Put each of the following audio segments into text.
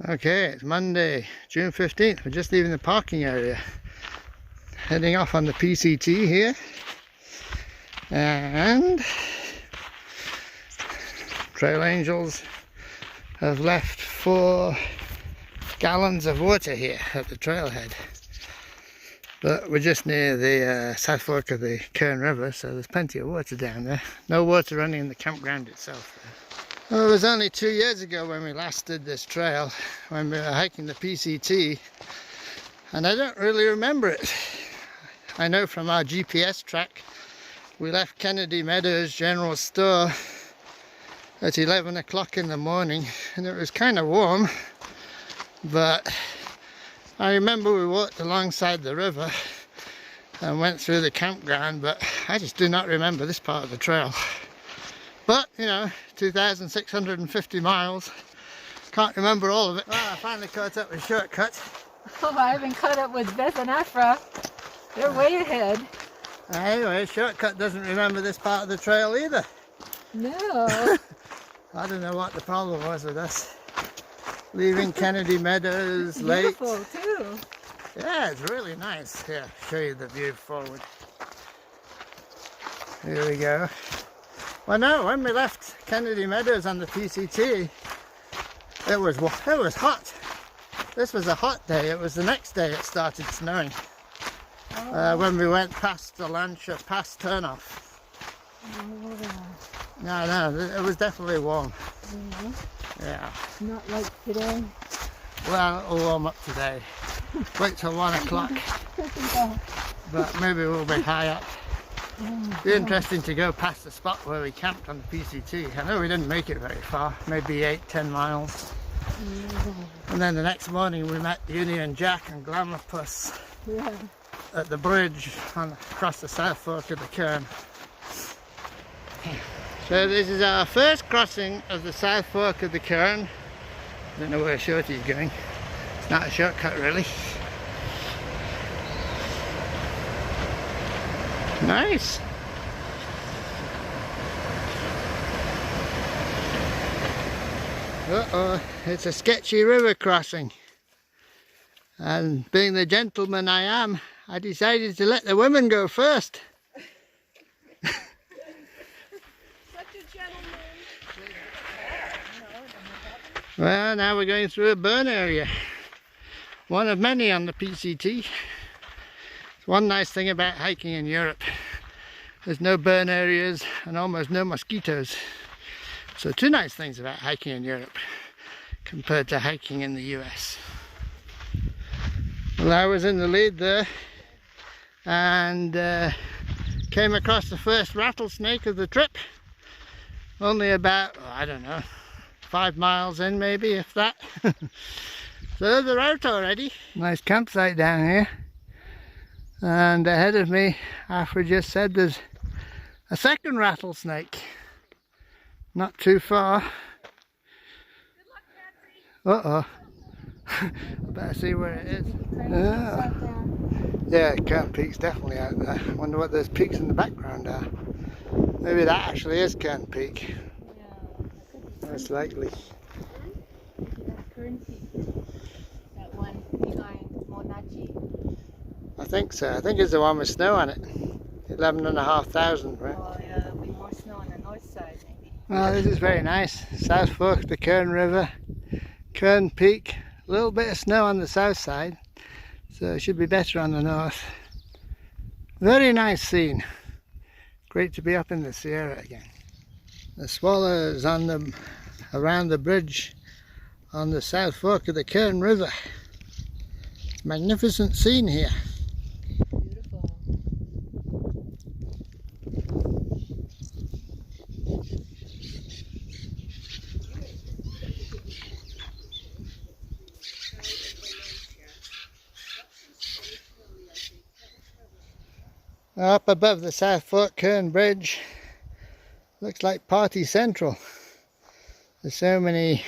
Okay, it's Monday, June 15th. We're just leaving the parking area. Heading off on the PCT here. And Trail Angels have left 4 gallons of water here at the trailhead. But we're just near the South Fork of the Kern River, so there's plenty of water down there. No water running in the campground itself though. Well, it was only 2 years ago when we last did this trail, when we were hiking the PCT, and I don't really remember it. I know from our GPS track we left Kennedy Meadows General Store at 11 o'clock in the morning, and it was kind of warm, but I remember we walked alongside the river and went through the campground, but I just do not remember this part of the trail. But, you know, 2,650 miles, can't remember all of it. Well, I finally caught up with Shortcut. Oh, I haven't caught up with Beth and Afra. They're way ahead. Anyway, Shortcut doesn't remember this part of the trail either. No. I don't know what the problem was with us. Leaving Kennedy Meadows late. Beautiful too. Yeah, it's really nice. Here, show you the view forward. Here we go. Well, no, when we left Kennedy Meadows on the PCT, it was hot. This was a hot day. It was the next day it started snowing. Oh. When we went past the Lancia Pass turnoff. Oh. No, it was definitely warm. Mm-hmm. Yeah. Not like today. Well, it'll warm up today. Wait till 1 o'clock. But maybe we'll be high up. It'd be interesting to go past the spot where we camped on the PCT. I know we didn't make it very far, maybe 8-10 miles. And then the next morning we met Union Jack and Glamourpuss at the bridge across the South Fork of the Kern. So this is our first crossing of the South Fork of the Kern. I don't know where Shorty's going. It's not a shortcut really. Nice. Uh-oh, it's a sketchy river crossing. And being the gentleman I am, I decided to let the women go first. Such a gentleman. Well, now we're going through a burn area. One of many on the PCT. One nice thing about hiking in Europe, there's no burn areas and almost no mosquitoes. So 2 nice things about hiking in Europe compared to hiking in the US. Well, I was in the lead there and came across the first rattlesnake of the trip. Only about, I don't know, 5 miles in maybe, if that. So they're out already. Nice campsite down here. And ahead of me, Afra just said there's a second rattlesnake. Not too far. Good luck, Patsy. Uh-oh. I better see where it is. Yeah, Kern Peak's definitely out there. I wonder what those peaks in the background are. Maybe that actually is Kern Peak. Yeah. Most likely. Kern Peak. That one behind Monachi. I think so. I think it's the one with snow on it. 11,500, right? Oh yeah, there'll be more snow on the north side maybe. Well, this is very nice. South Fork, the Kern River, Kern Peak. A little bit of snow on the south side, so it should be better on the north. Very nice scene. Great to be up in the Sierra again. The swallows on around the bridge on the South Fork of the Kern River. Magnificent scene here. Beautiful. Up above the South Fork Kern Bridge, looks like party central. There's so many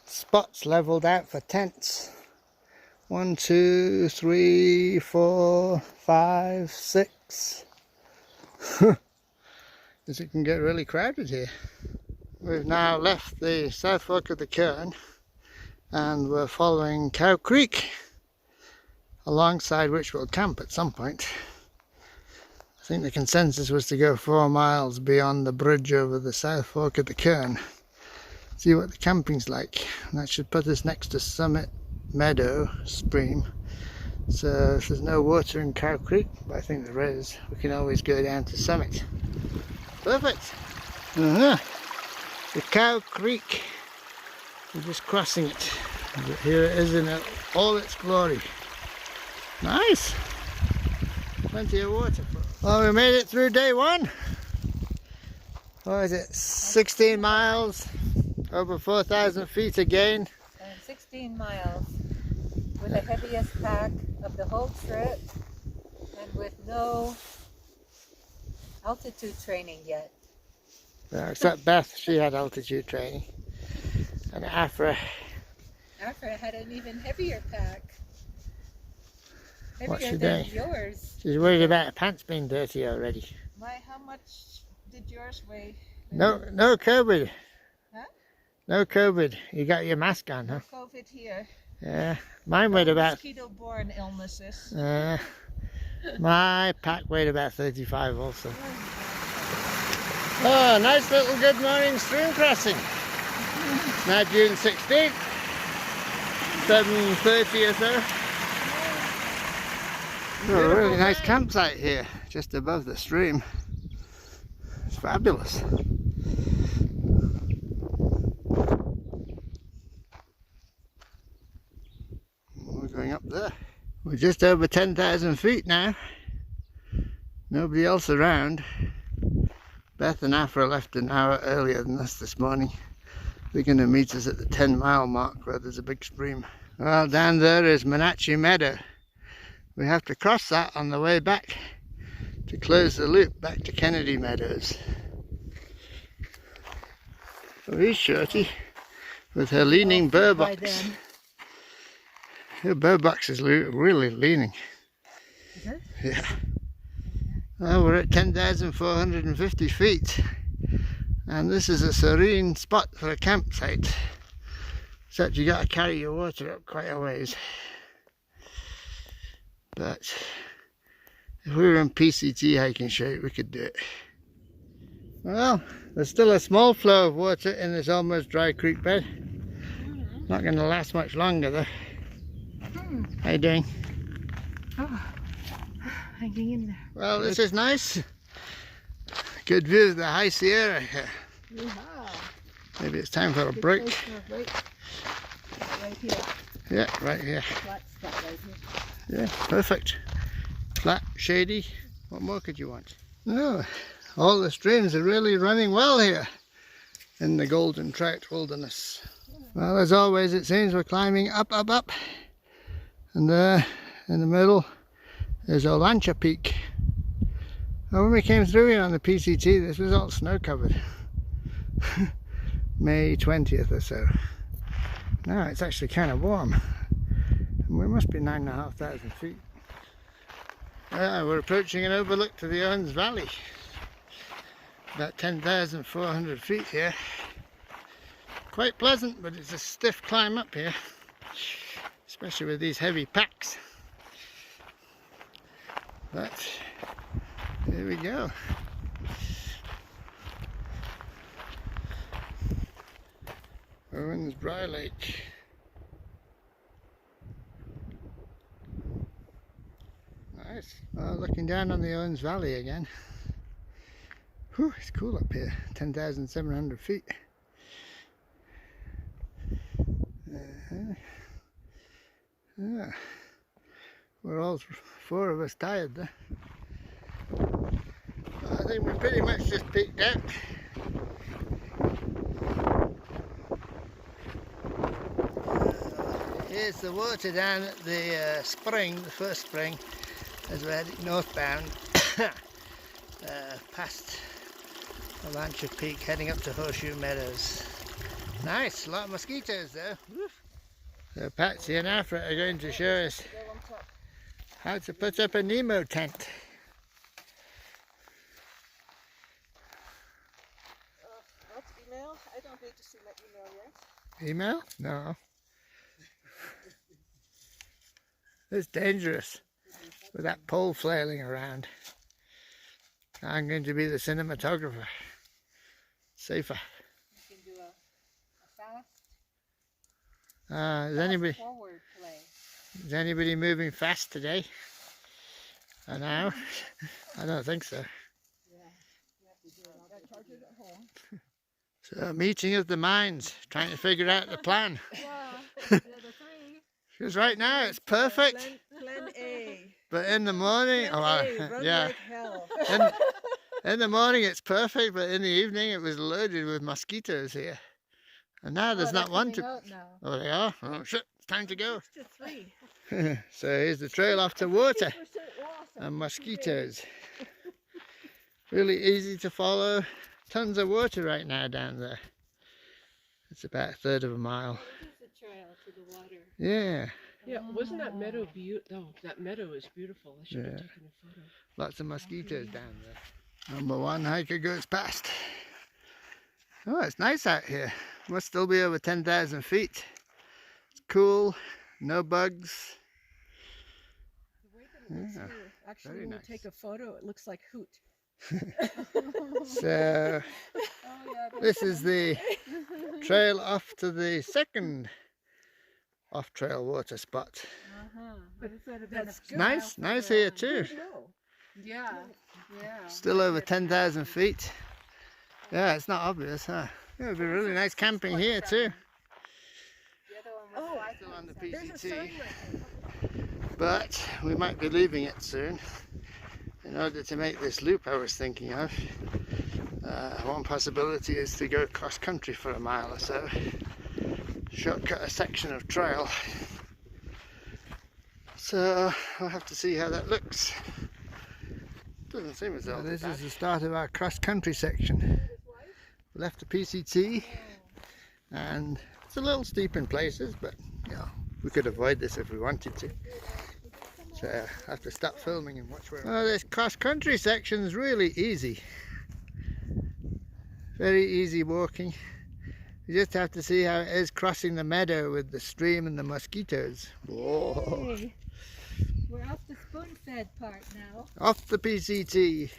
spots leveled out for tents. 1, 2, 3, 4, 5, 6. Because it can get really crowded here. We've now left the South Fork of the Kern and we're following Cow Creek, alongside which we'll camp at some point. I think the consensus was to go 4 miles beyond the bridge over the South Fork of the Kern. See what the camping's like. And that should put us next to Summit Meadow stream. So if there's no water in Cow Creek, but I think there is, we can always go down to Summit. Perfect! The Cow Creek. We're just crossing it. But here it is in all its glory. Nice! Plenty of water. Well, we made it through day one. What is it? 16 miles, over 4,000 feet again. And 16 miles with the heaviest pack of the whole trip and with no altitude training yet. Except Beth, she had altitude training. And Afra. Afra had an even heavier pack. What's she Heavier doing? than yours. She's worried about her pants being dirty already. How much did yours weigh? No COVID. Huh? No COVID. You got your mask on, huh? No COVID here. Yeah. Mine weighed about... Mosquito-borne illnesses. My pack weighed about 35 also. Oh, nice little good morning stream crossing. It's now June 16th, 7:30 or so. Oh, a really nice campsite here, just above the stream. It's fabulous. We're going up there. We're just over 10,000 feet now. Nobody else around. Beth and Afra left an hour earlier than us this morning. They're going to meet us at the 10-mile mark where there's a big stream. Well, down there is Kennedy Meadows. We have to cross that on the way back to close the loop back to Kennedy Meadows. So here's Shorty with her leaning burr box. Her burr box is really leaning. Is it? Yeah. Well, we're at 10,450 feet. And this is a serene spot for a campsite. Except you got to carry your water up quite a ways. But if we were in PCT hiking shape, we could do it. Well, there's still a small flow of water in this almost dry creek bed. Not going to last much longer though. How you doing? Oh, hanging in there. Well, this is nice. Good view of the High Sierra here. Maybe it's time for a break. Right here. Yeah, right here. Flat spot right here. Yeah, perfect. Flat, shady. What more could you want? Oh, all the streams are really running well here in the Golden Trout Wilderness. Well, as always, it seems we're climbing up. And there, in the middle, is Olancha Peak. Well, when we came through here on the PCT, this was all snow covered. May 20th or so. Now it's actually kind of warm. And we must be 9,500 feet. We're approaching an overlook to the Owens Valley. About 10,400 feet here. Quite pleasant, but it's a stiff climb up here. Especially with these heavy packs. But here we go. Owens Dry Lake. Nice. Looking down on the Owens Valley again. Whew, it's cool up here. 10,700 feet. Yeah. We're all 4 of us tired there. I think we pretty much just peaked out. Here's the water down at the spring, the first spring, as we're heading northbound past Olancha Peak, heading up to Horseshoe Meadows. Nice, a lot of mosquitoes though. So Patsy and Afra are going to show us how to put up a Nemo tent. What email? I don't need to see my email yet. Email? No. It's dangerous with that pole flailing around. I'm going to be the cinematographer. Safer. You can do a fast forward play. Is anybody moving fast today? I know. I don't think so. Yeah, you have to do it. I'll charge it at home. So, meeting of the minds, trying to figure out the plan. Yeah, the three. Because right now it's perfect. Plan A. But in the morning, Run yeah. like hell. In the morning it's perfect, but in the evening it was loaded with mosquitoes here. And now there's not one to... Oh, they are? Oh, shit, it's time to go. Just 3. So here's the trail off to water 50% loss. and mosquitoes. Really easy to follow. Tons of water right now down there. It's about a third of a mile. This is the trail to the water. Yeah, Yeah, wasn't that meadow beautiful? Oh, that meadow is beautiful. I should have taken a photo. lots of mosquitoes down there. Number one hiker goes past. Oh, it's nice out here. Must still be over 10,000 feet. It's cool, no bugs. The way that it looks here, actually, very when nice. you take a photo, it looks like Hoot. So this is the trail off to the second off-trail water spot. But it's sort of That's It's nice here too. No. Yeah, yeah. Still over 10,000 feet. Yeah, it's not obvious, huh? Yeah, it'd be really nice camping here too. The other one was Oh, Still on the there's a sign PCT, right there. but we might be leaving it soon. In order to make this loop I was thinking of, one possibility is to go cross country for a mile or so. Shortcut a section of trail. So we'll have to see how that looks. Doesn't seem as though. This is the start of our cross country section. We left the PCT and it's a little steep in places, but you know, we could avoid this if we wanted to. So I have to stop filming and watch where. Oh, this cross country section is really easy. Very easy walking. You just have to see how it is crossing the meadow with the stream and the mosquitoes. Whoa. Hey, we're off the spoon-fed part now. Off the PCT.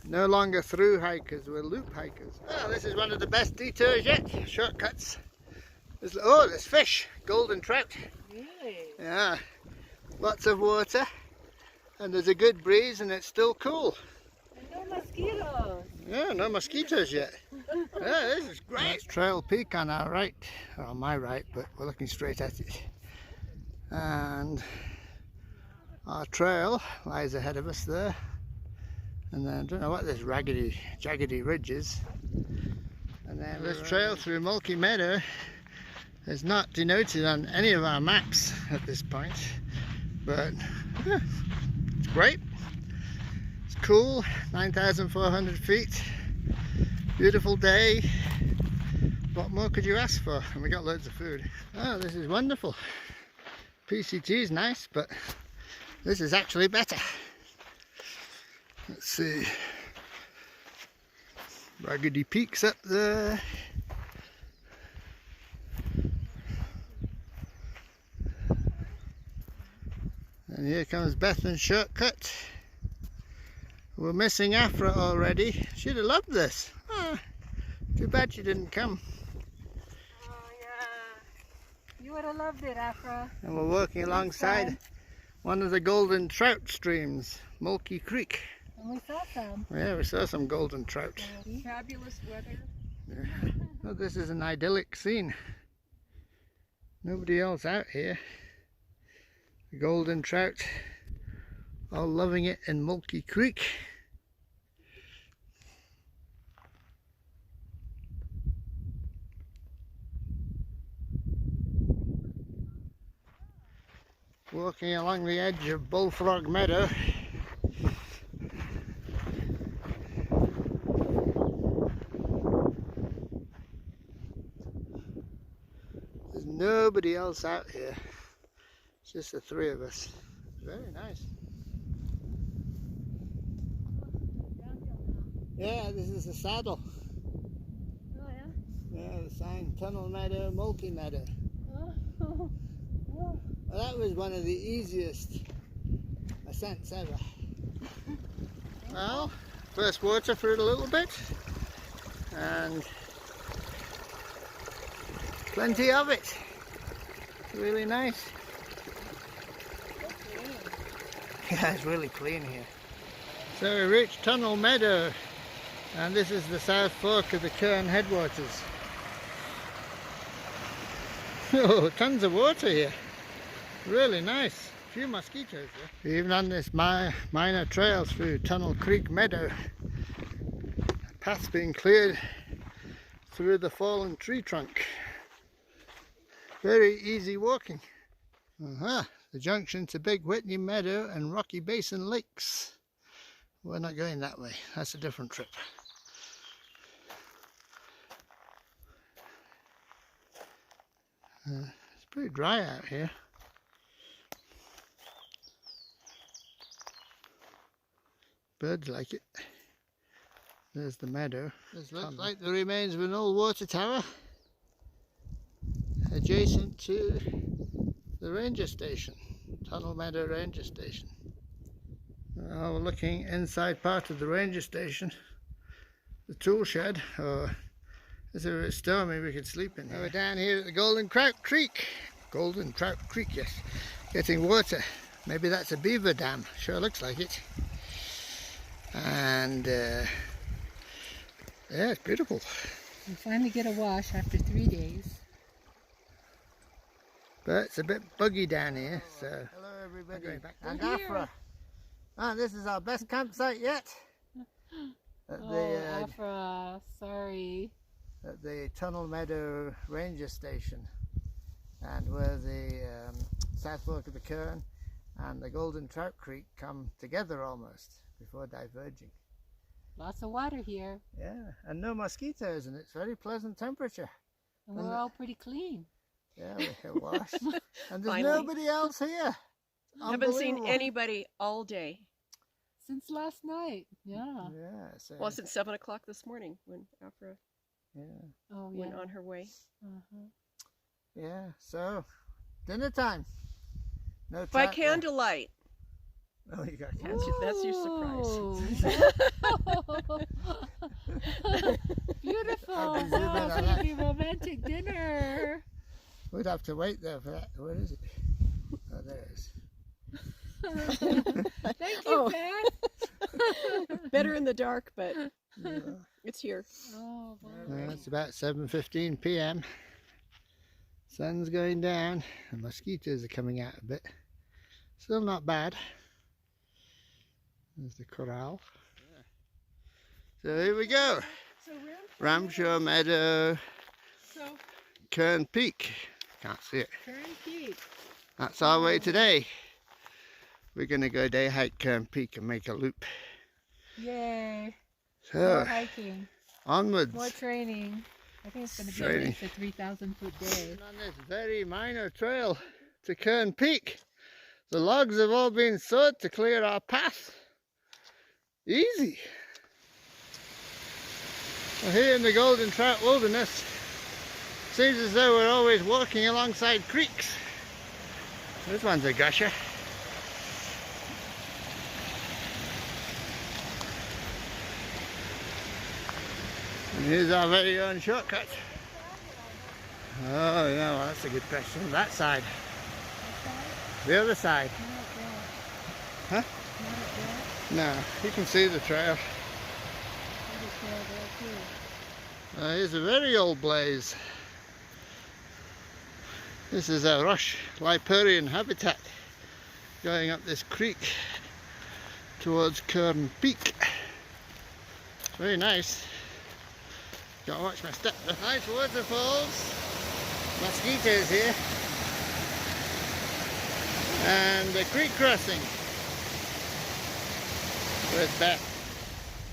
No longer through hikers, we're loop hikers. Oh, this is one of the best detours yet. Shortcuts. There's fish, golden trout. Really? Yeah, lots of water, and there's a good breeze, and it's still cool. And no mosquitoes. Yeah, no mosquitoes yet. Yeah, this is great. That's Trail Peak on our right, or on my right, but we're looking straight at it. And our trail lies ahead of us there. And then I don't know what this jaggedy ridge is. And then this trail through Mulkey Meadow is not denoted on any of our maps at this point, but yeah, it's great. It's cool, 9,400 feet, beautiful day. What more could you ask for? And we got loads of food. Oh, this is wonderful. PCT is nice, but this is actually better. Let's see. Raggedy Peaks up there. And here comes Beth and Shortcut. We're missing Afra already. She'd have loved this. Ah, too bad she didn't come. Oh yeah. You would have loved it, Afra. And we're walking alongside one of the golden trout streams, Mulkey Creek. And we saw some. Yeah, we saw some golden trout. Fabulous weather. Yeah. Well, this is an idyllic scene. Nobody else out here. The golden trout, all loving it in Mulkey Creek. Walking along the edge of Bullfrog Meadow. There's nobody else out here. It's just the three of us. Very nice. Yeah, this is the saddle. Oh yeah? Yeah, the sign, Tunnel Meadow, Mulkey Meadow. Oh. Well, that was one of the easiest ascents ever. Well, first water for it a little bit, and plenty of it. It's really nice. Yeah, it's really clean here. So we reached Tunnel Meadow, and this is the south fork of the Kern headwaters. Oh, tons of water here. Really nice. A few mosquitoes there. Even on this minor trail through Tunnel Creek Meadow, a path's being cleared through the fallen tree trunk. Very easy walking. The junction to Big Whitney Meadow and Rocky Basin Lakes. We're not going that way. That's a different trip. It's pretty dry out here. Birds like it. There's the meadow. This looks like the remains of an old water tower adjacent to the ranger station, Tunnel Meadow Ranger Station. Now we're looking inside part of the ranger station, the tool shed, or if it was stormy we could sleep in here. We're down here at the Golden Trout Creek. Golden Trout Creek, yes. Getting water. Maybe that's a beaver dam. Sure looks like it. And yeah, it's beautiful. We finally get a wash after 3 days. But it's a bit buggy down here, so... Hello everybody, and Afra. This is our best campsite yet. At the, Afra, sorry. At the Tunnel Meadow Ranger Station. And where the South Fork of the Kern and the Golden Trout Creek come together almost before diverging. Lots of water here. Yeah, and no mosquitoes, and it's very pleasant temperature. And we're all pretty clean. Yeah, we're washed. And there's Finally. nobody else here. Haven't seen anybody all day. Since last night, yeah. Yeah. So, Well, since 7 o'clock this morning when Afra went yeah. on her way. Yeah, so dinner time. No By trout candlelight. there. Oh, you got candlelight. That's your surprise. Beautiful. I'll be zooming Oh, on it's that. gonna be romantic dinner. We'd have to wait though for that. What is it? Oh, there it is. Thank you, Beth. Better in the dark, but Yeah. it's here. Oh, wow. It's about 7:15 p.m. Sun's going down and mosquitoes are coming out a bit. Still not bad. There's the corral. So here we go. So Ramshore Meadow, So Kern Peak. Can't see it. Kern Peak. That's our way today. We're going to go day hike Kern Peak and make a loop. Yay. So, More hiking. onwards. More training. I think it's going to be Training. at least a 3,000 foot day. And on this very minor trail to Kern Peak, the logs have all been sawed to clear our path. Easy. Well, here in the Golden Trout Wilderness, seems as though we're always walking alongside creeks. This one's a gusher. And here's our very own shortcut. Oh, yeah, well, that's a good question. That side. The other side. Huh? No, you can see the trail. Here's a very old blaze. This is a rush riparian habitat going up this creek towards Kern Peak. Very nice. Gotta watch my step. Nice waterfalls, mosquitoes here, and the creek crossing with Beth.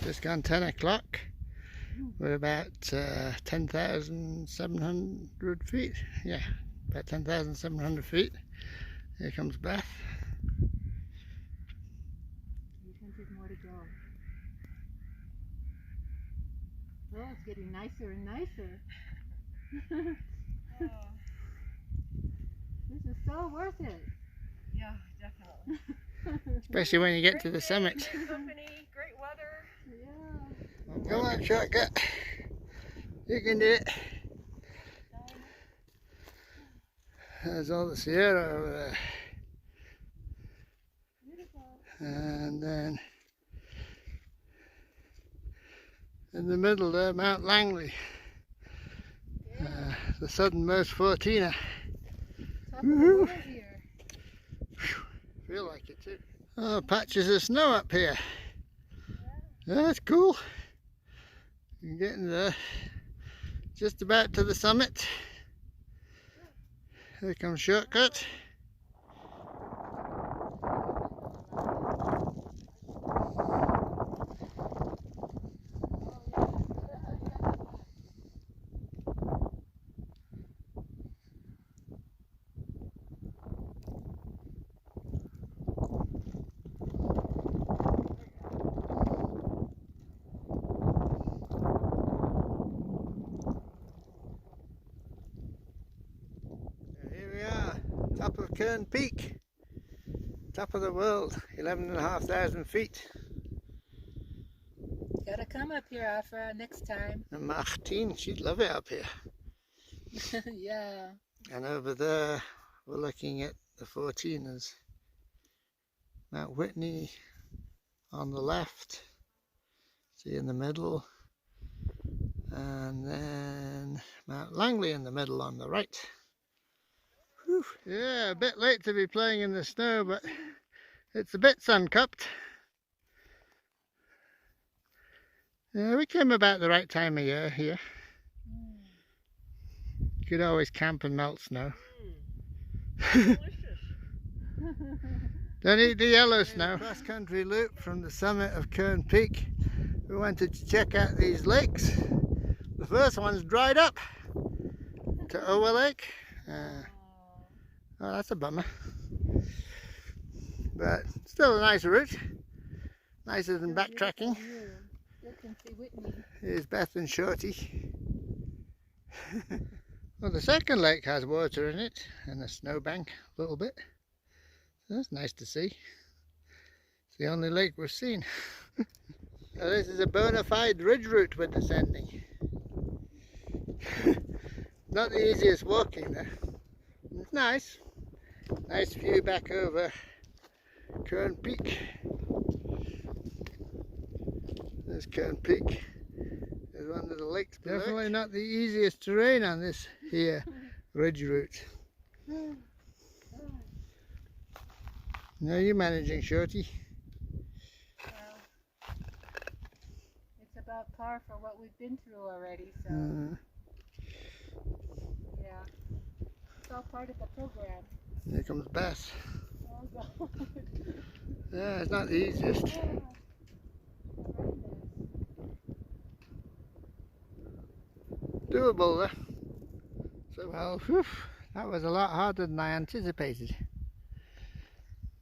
Just gone 10 o'clock. We're about 10,700 feet. Yeah, about 10,700 feet. Here comes Beth. 800 more to go. Oh, it's getting nicer and nicer. This is so worth it. Yeah, definitely. Especially when you get to the summit. Great company, great weather. Yeah. Come on, shortcut. You can do it. There's all the Sierra over there. Beautiful. And then in the middle there, Mount Langley. The southernmost 14er. Top of the world here. Feel like it too. Oh, patches of snow up here. That's cool. You're getting there. Just about to the summit. Here comes shortcut. Top of Kern Peak, top of the world, 11,500 feet. Gotta come up here, Afra, next time. And Martine, she'd love it up here. Yeah. And over there, we're looking at the 14ers. Mount Whitney on the left, see in the middle, and then Mount Langley in the middle on the right. Whew. Yeah, a bit late to be playing in the snow, but it's a bit sun-cupped. Yeah, we came about the right time of year here. You could always camp and melt snow. Delicious. Don't eat the yellow snow. Cross-country loop from the summit of Kern Peak. We wanted to check out these lakes. The first one's dried up to Ower Lake. Oh, that's a bummer. But still a nice route. Nicer than backtracking. You can see Whitney. Here's Beth and Shorty. Well, the second lake has water in it and a snowbank a little bit. So that's nice to see. It's the only lake we've seen. So this is a bona fide ridge route we're descending. Not the easiest walking there. It's nice. Nice view back over Kern Peak. There's Kern Peak. There's one of the lakes below. Definitely not the easiest terrain on this here ridge route. How are you managing, Shorty? Well, it's about par for what we've been through already, so yeah. It's all part of the program. Here comes Beth. Oh, God. Yeah, it's not the easiest. Doable there. So well, whew, that was a lot harder than I anticipated.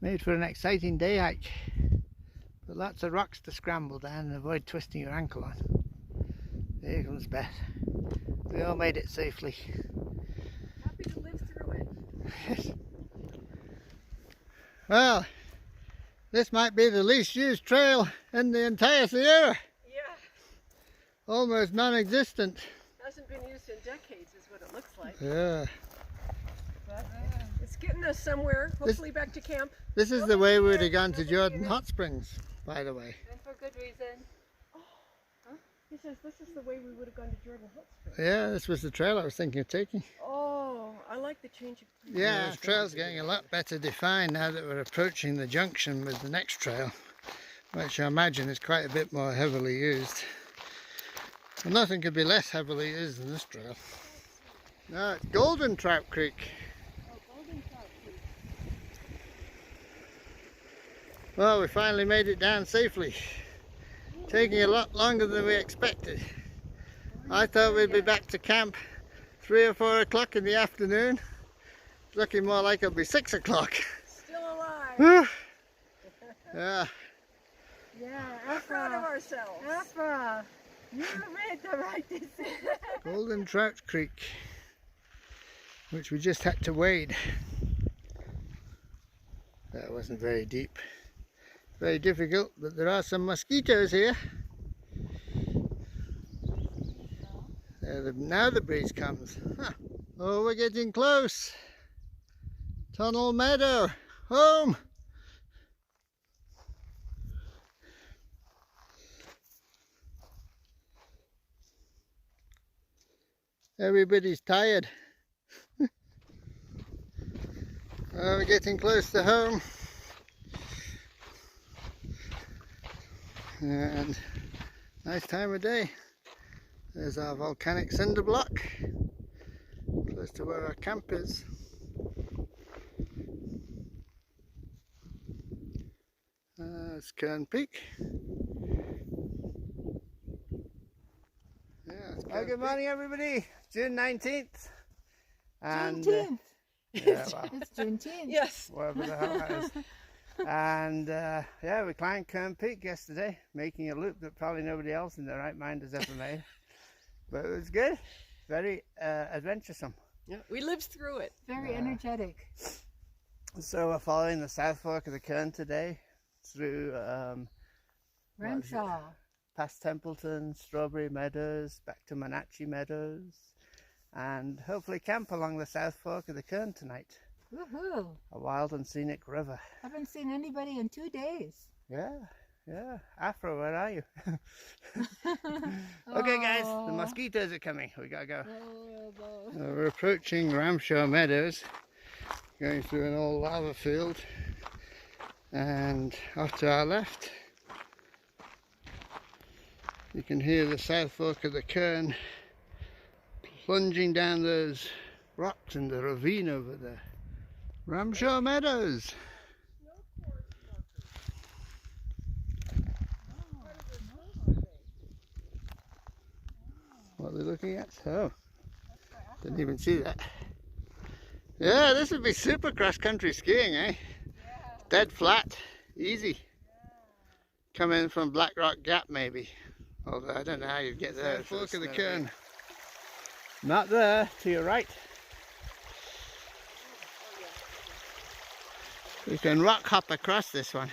Made for an exciting day hike. But lots of rocks to scramble down and avoid twisting your ankle on. Here comes Beth. We all made it safely. Happy to live through it. Well, this might be the least used trail in the entire Sierra. Yeah, Almost non-existent. hasn't been used in decades is what it looks like. Yeah. But it's getting us somewhere, hopefully back to camp. This is the way we would have gone to Jordan Hot Springs, by the way. And for good reason. He says this is the way we would have gone to Jordan Hot Springs. Yeah, this was the trail I was thinking of taking. Oh, I like the change of plan. Yeah, the trail's getting a lot better defined now that we're approaching the junction with the next trail, which I imagine is quite a bit more heavily used. Well, nothing could be less heavily used than this trail. No, it's Golden Trout Creek. Oh, Golden Trout Creek. Well, we finally made it down safely. Taking a lot longer than we expected. I thought we'd be back to camp 3 or 4 o'clock in the afternoon. It's looking more like it'll be 6 o'clock. Still alive. Yeah. Yeah, We're proud of Afra. ourselves. Afra, you made the right decision. Golden Trout Creek, which we just had to wade. That wasn't very deep. Very difficult, but there are some mosquitoes here. Now the breeze comes. Huh. Oh, we're getting close. Tunnel Meadow, home. Everybody's tired. Oh, we're getting close to home. And nice time of day. There's our volcanic cinder block, close to where our camp is. It's Kern Peak. Yeah, good morning, everybody. June 19th. And, Juneteenth. Yeah, well, It's Juneteenth. Yes. whatever the hell that is. And yeah, we climbed Kern Peak yesterday, making a loop that probably nobody else in their right mind has ever made. But it was good, very adventuresome. Yeah, we lived through it. Very energetic. So we're following the South Fork of the Kern today through Ramshaw. past Templeton, Strawberry Meadows, back to Monachi Meadows, and hopefully camp along the South Fork of the Kern tonight. Woohoo! A wild and scenic river. Haven't seen anybody in 2 days. Yeah, yeah. Afra, where are you? Okay, guys, the mosquitoes are coming. We gotta go. We're approaching Ramshaw Meadows, going through an old lava field, and off to our left you can hear the South Fork of the Kern plunging down those rocks in the ravine over there. Ramshaw Meadows. What are they looking at? Oh, didn't even see that. Yeah, this would be super cross-country skiing, eh? Dead flat, easy. Come in from Black Rock Gap, maybe. Although I don't know how you'd get there. South Fork of the Kern. Not there, to your right. You can rock hop across this one.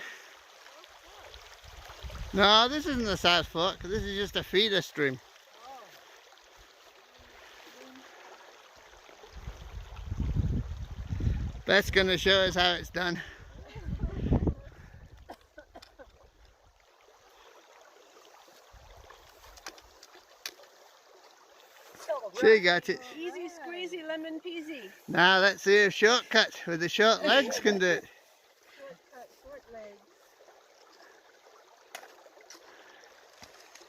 No, this isn't the South Fork. This is just a feeder stream. Beth's going to show us how it's done. She got it. Easy squeezy lemon peasy. Now let's see if Shortcut with the short legs can do it. Shortcut, short legs.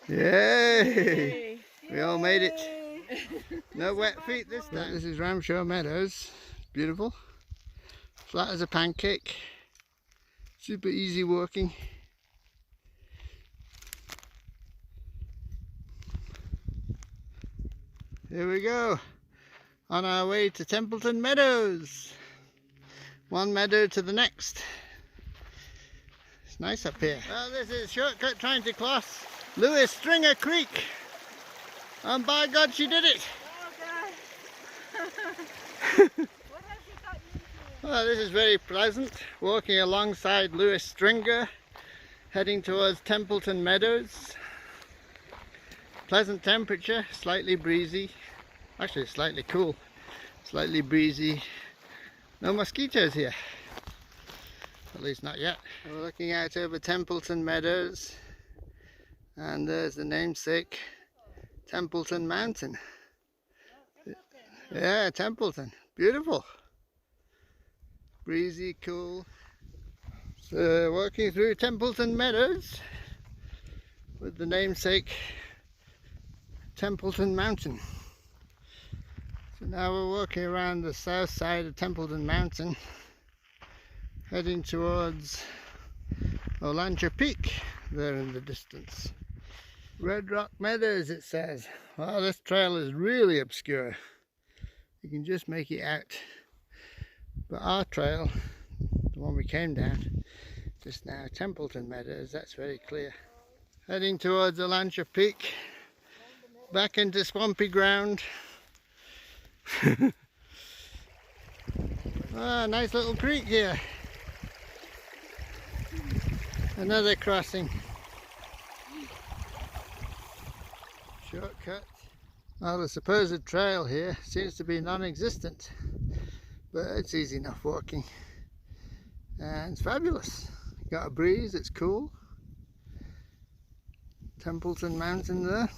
Yay! We all made it. No wet feet this time. This is Ramshaw Meadows. Beautiful. Flat as a pancake. Super easy walking. Here we go. On our way to Templeton Meadows. One meadow to the next. It's nice up here. Well, this is Shortcut trying to cross Lewis Stringer Creek. And by God, she did it. Oh, God. What have you gotten into? Well, this is very pleasant. Walking alongside Lewis Stringer, heading towards Templeton Meadows. Pleasant temperature, slightly breezy. Actually, slightly cool. Slightly breezy. No mosquitoes here. At least not yet. We're looking out over Templeton Meadows. And there's the namesake Templeton Mountain. Yeah, Templeton. Beautiful. Breezy, cool. So walking through Templeton Meadows with the namesake Templeton Mountain. So now we're walking around the south side of Templeton Mountain, heading towards Olancha Peak there in the distance. Red Rock Meadows, it says. Well, this trail is really obscure. You can just make it out. But our trail, the one we came down just now, Templeton Meadows, that's very clear. Heading towards Olancha Peak, back into swampy ground. Ah, nice little creek here. Another crossing. Shortcut. Well, the supposed trail here seems to be non-existent, but it's easy enough walking and it's fabulous. Got a breeze, it's cool. Templeton Mountain there,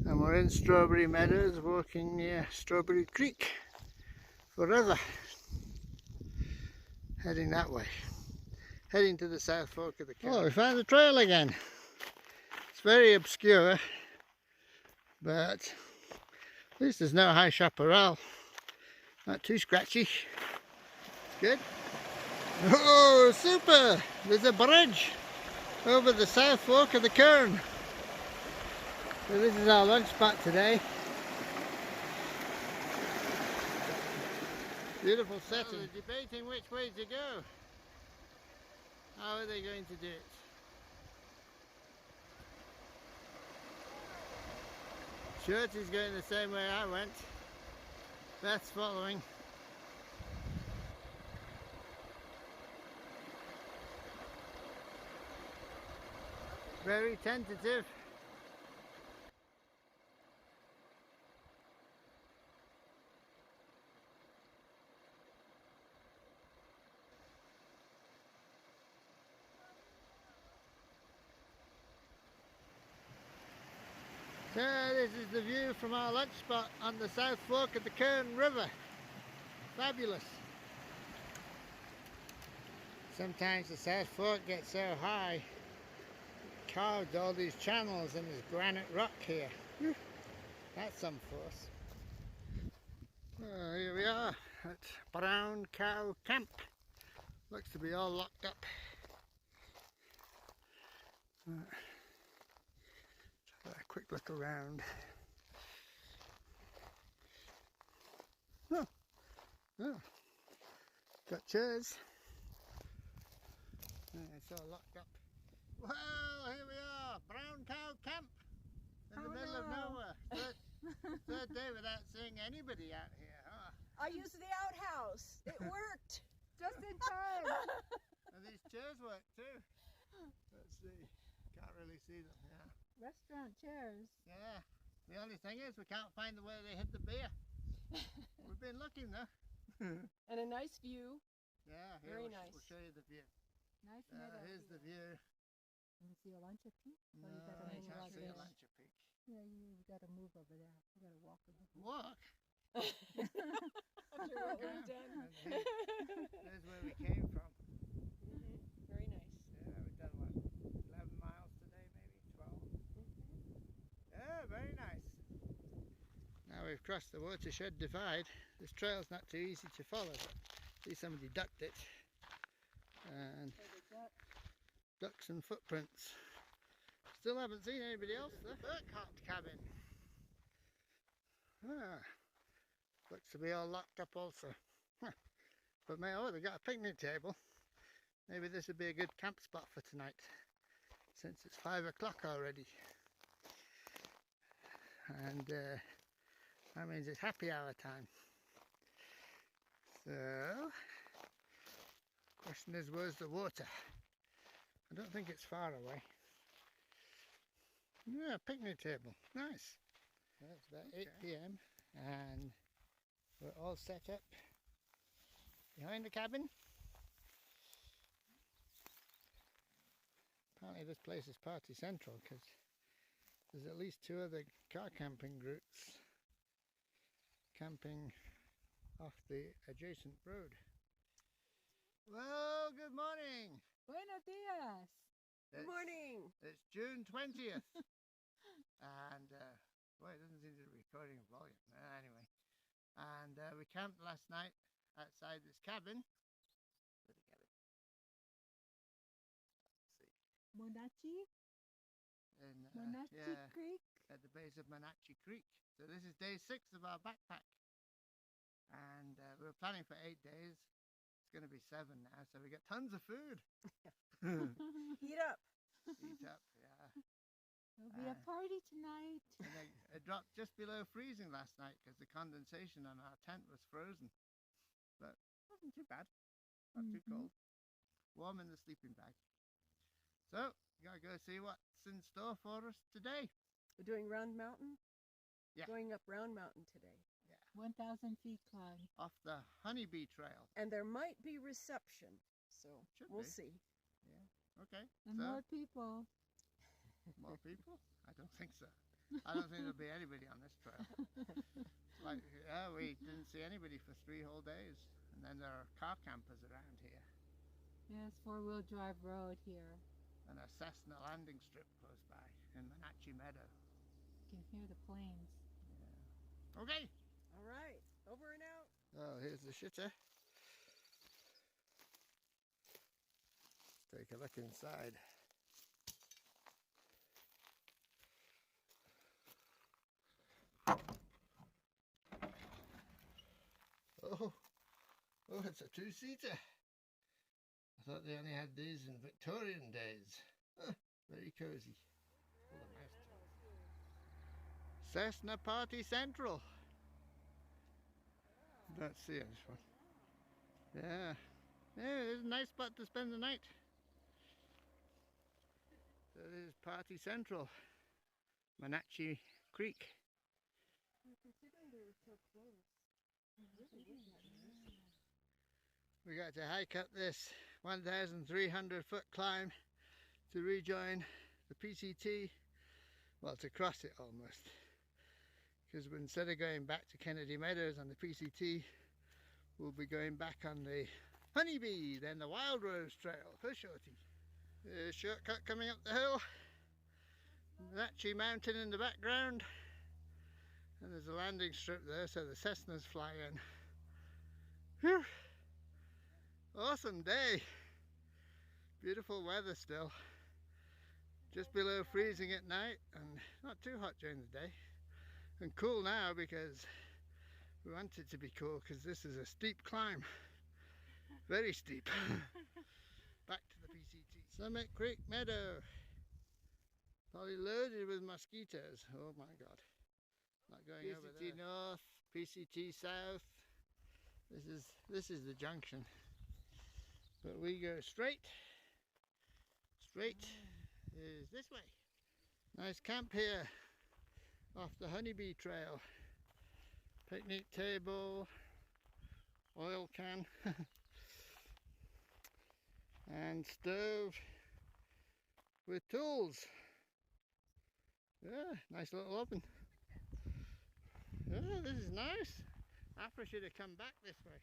and we're in Strawberry Meadows walking near Strawberry Creek forever. Heading that way, heading to the South Fork of the Kern. Oh, we found the trail again. It's very obscure, but at least there's no high chaparral. Not too scratchy. Good. Oh, super! There's a bridge over the South Fork of the Kern. So this is our lunch spot today. Beautiful setting. Well, they're debating which way to go. How are they going to do it? Shorty's going the same way I went. Beth's following. Very tentative. So this is the view from our lunch spot on the South Fork of the Kern River. Fabulous. Sometimes the South Fork gets so high, carved all these channels and there's granite rock here. That's some force. Here we are at Brown Cow Camp. Looks to be all locked up. A quick look around. Oh, got chairs. It's all locked up. Well, here we are, Brown Cow Camp in the middle of nowhere. Third day without seeing anybody out here, huh? I used the outhouse. It worked. Just in time. And these chairs work too. Let's see. Can't really see them, yeah. Restaurant chairs. Yeah. The only thing is we can't find the way they hid the beer. We've been looking though. And a nice view. Yeah, here Very we'll, nice. We'll show you the view. Nice meadow. Here's the view. Can you see a lunch at peak? No, You gotta I move can't like see a this. lunch peak. Yeah, you gotta move over there. You gotta walk over there. Walk? After what we've done. There's where we came from. Very nice. Yeah, we've done what, 11 miles today, maybe 12. Yeah, very nice. Now we've crossed the watershed divide. This trail's not too easy to follow, but see somebody ducked it. And ducks and footprints. Still haven't seen anybody else though. Burkhart cabin. Looks to be all locked up also. But oh, they've got a picnic table. Maybe this would be a good camp spot for tonight, since it's 5 o'clock already. And that means it's happy hour time. So, question is, where's the water? I don't think it's far away. Yeah, picnic table, nice. Well, it's about 8 p.m. and we're all set up behind the cabin. Apparently this place is party central because there's at least 2 other car camping routes camping off the adjacent road. Well, good morning. Buenos dias. Good morning. It's June 20th. And boy, it doesn't seem to be recording volume. Anyway, and we camped last night outside this cabin. Monachi? In, Monachi yeah, Creek? at the base of Monachi Creek. So this is day 6 of our backpack. And we were planning for 8 days. It's going to be 7 now, so we got tons of food. Heat up. Heat up, yeah. There'll be a party tonight. And it dropped just below freezing last night because the condensation on our tent was frozen. But it wasn't too bad. Not too cold. Warm in the sleeping bag. So, we gotta go see what's in store for us today. We're doing Round Mountain? Yeah. Going up Round Mountain today. 1,000 feet climb. Off the Honeybee Trail. And there might be reception, so we'll be. see. Yeah, okay. And so, more people. more people? I don't think so. I don't think there'll be anybody on this trail. Like, yeah, we didn't see anybody for 3 whole days. And then there are car campers around here. Yes, 4-wheel drive road here. And a Cessna landing strip close by in Kennedy Meadows. You can hear the planes. Yeah. Okay. All right, over and out. Oh, here's the shitter. Let's take a look inside. Oh, it's a 2-seater. I thought they only had these in Victorian days. Very cozy. Cessna Party Central. Don't see this one. Yeah. Yeah, it's a nice spot to spend the night. So this is Party Central. Monachi Creek. Considering they were so close. We got to hike up this 1,300 foot climb to rejoin the PCT. Well, to cross it almost. Because instead of going back to Kennedy Meadows on the PCT, we'll be going back on the Honeybee, then the Wild Rose Trail for Shorty. There's a shortcut coming up the hill. Monachi Mountain in the background. And there's a landing strip there so the Cessnas fly in. Whew. Awesome day. Beautiful weather still. Just below freezing at night and not too hot during the day. And cool now because we want it to be cool because this is a steep climb. Very steep. Back to the PCT. Summit Creek Meadow. Probably loaded with mosquitoes. Oh my god. Not going PCT over there. PCT North, PCT South. This is the junction. But we go straight. Straight is this way. Nice camp here off the Honeybee Trail. Picnic table, oil can, and stove with tools. Yeah, nice little oven. Yeah, this is nice. Afra should have come back this way.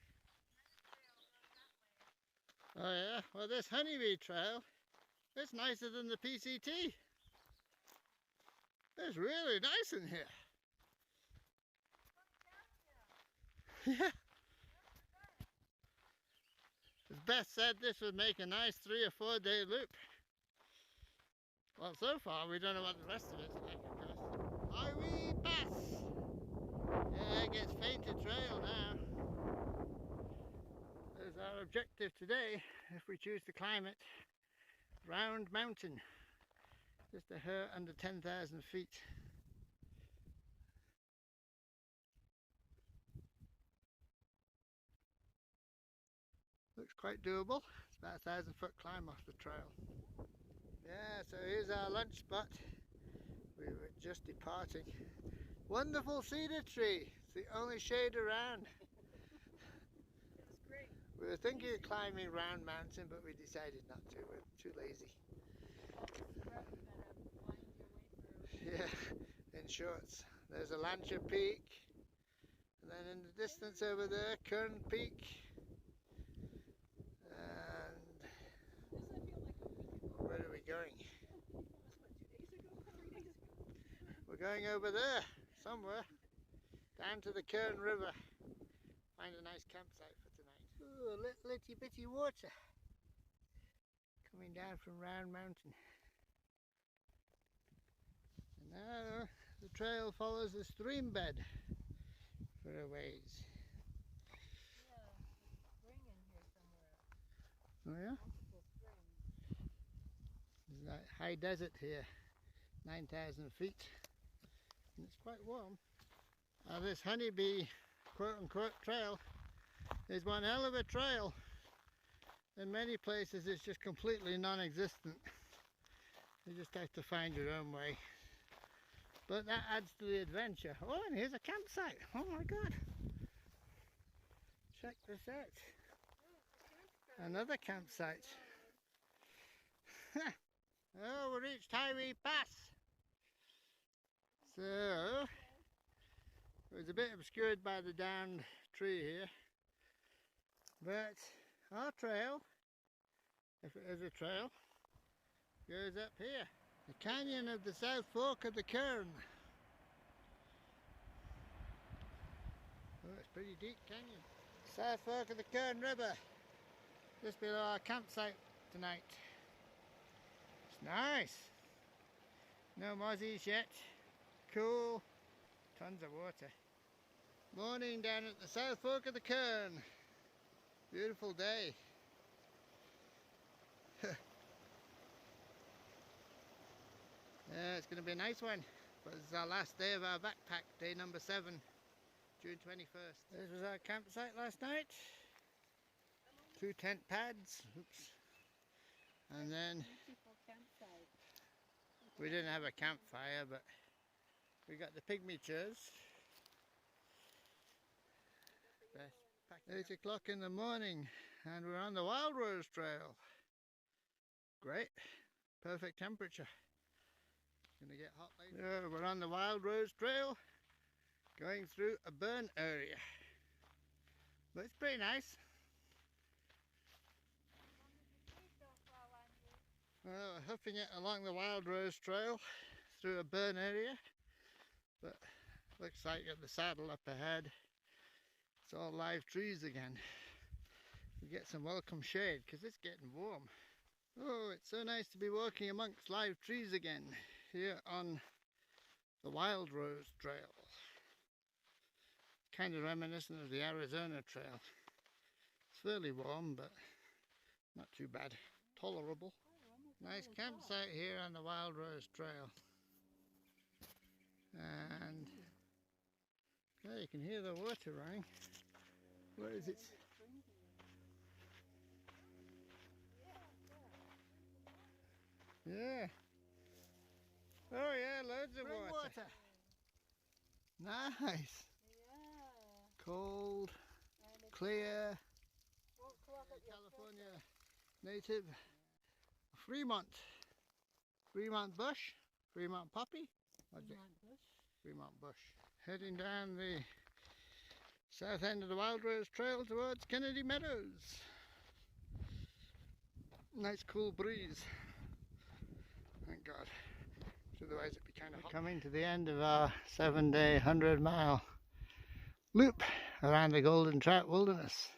Oh yeah, well this Honeybee Trail, it's nicer than the PCT. It's really nice in here. Yeah. As Beth said, this would make a nice 3 or 4 day loop. Well, so far we don't know what the rest of it's like, of course. Highway Pass! Yeah, it gets fainter trail now. There's our objective today, if we choose to climb it. Round Mountain. Just a hair under 10,000 feet. Looks quite doable. It's about a 1,000 foot climb off the trail. Yeah, so here's our lunch spot. We were just departing. Wonderful cedar tree. It's the only shade around. It was great. We were thinking of climbing Round Mountain, but we decided not to. We're too lazy. Yeah, in shorts. There's a Lancha Peak. And then in the distance over there, Kern Peak. And where are we going? We're going over there, somewhere. Down to the Kern River. Find a nice campsite for tonight. Ooh, a little itty bitty water. Coming down from Round Mountain. And now the trail follows the stream bed for a ways. Yeah, there's a spring in here somewhere. Oh yeah? Multiple springs. There's that high desert here, 9,000 feet, and it's quite warm. This Honeybee quote-unquote trail is one hell of a trail. In many places it's just completely non-existent. You just have to find your own way. But that adds to the adventure. Oh, and here's a campsite. Oh my God. Check this out. Another campsite. Oh, we reached Highway Pass. So, it was a bit obscured by the downed tree here. But our trail, if it is a trail, goes up here. The canyon of the South Fork of the Kern. Oh, it's pretty deep canyon. South Fork of the Kern River. Just below our campsite tonight. It's nice. No mozzies yet. Cool. Tons of water. Morning down at the South Fork of the Kern. Beautiful day. Yeah, it's going to be a nice one. But it's our last day of our backpack, day number 7, June 21st. This was our campsite last night. 2 tent pads. Oops. And then we didn't have a campfire, but we got the pygmy chairs. Beth, 8 o'clock in the morning, and we're on the Wild Rose Trail. Great, perfect temperature. Gonna get hot later. Yeah, we're on the Wild Rose Trail, going through a burn area. But it's pretty nice. Well, we're hoofing it along the Wild Rose Trail through a burn area, but looks like at the saddle up ahead, it's all live trees again. We get some welcome shade because it's getting warm. Oh, it's so nice to be walking amongst live trees again here on the Wild Rose Trail. Kind of reminiscent of the Arizona Trail. It's fairly warm, but not too bad. Tolerable. Nice campsite here on the Wild Rose Trail. And yeah, you can hear the water running. Where is it? Yeah. Oh yeah, loads of water. Nice. Cold, clear. California native. Fremont bush, Fremont poppy. Fremont bush. Heading down the south end of the Wild Rose Trail towards Kennedy Meadows. Nice cool breeze. Thank God. Otherwise it'd be kind of hot. Coming to the end of our 7-day, 100-mile loop around the Golden Trout Wilderness.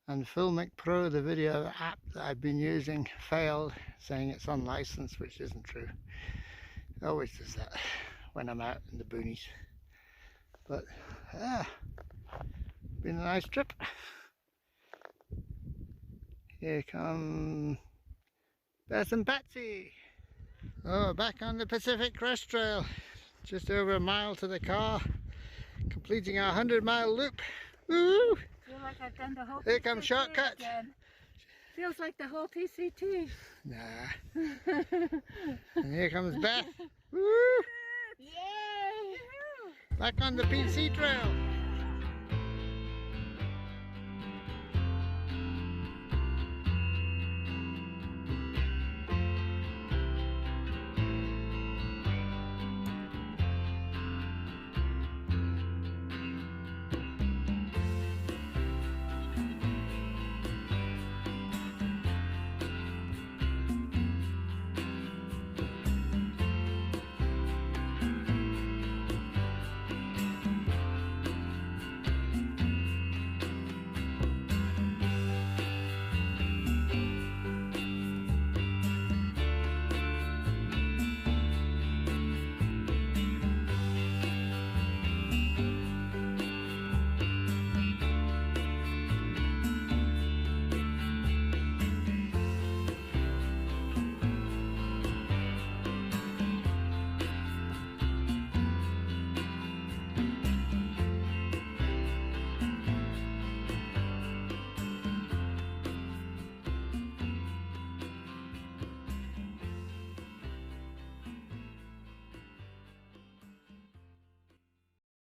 And Filmic Pro, the video app that I've been using, failed, saying it's unlicensed, which isn't true. It always does that when I'm out in the boonies. But yeah, been a nice trip. Here come Beth and Patsy. Oh, back on the Pacific Crest Trail. Just over a mile to the car, completing our 100-mile loop. Woo! Feel like I've done the whole Here comes shortcut. Again. Feels like the whole PCT. Nah. And here comes Beth. Woo! Yay! Back on the PC trail.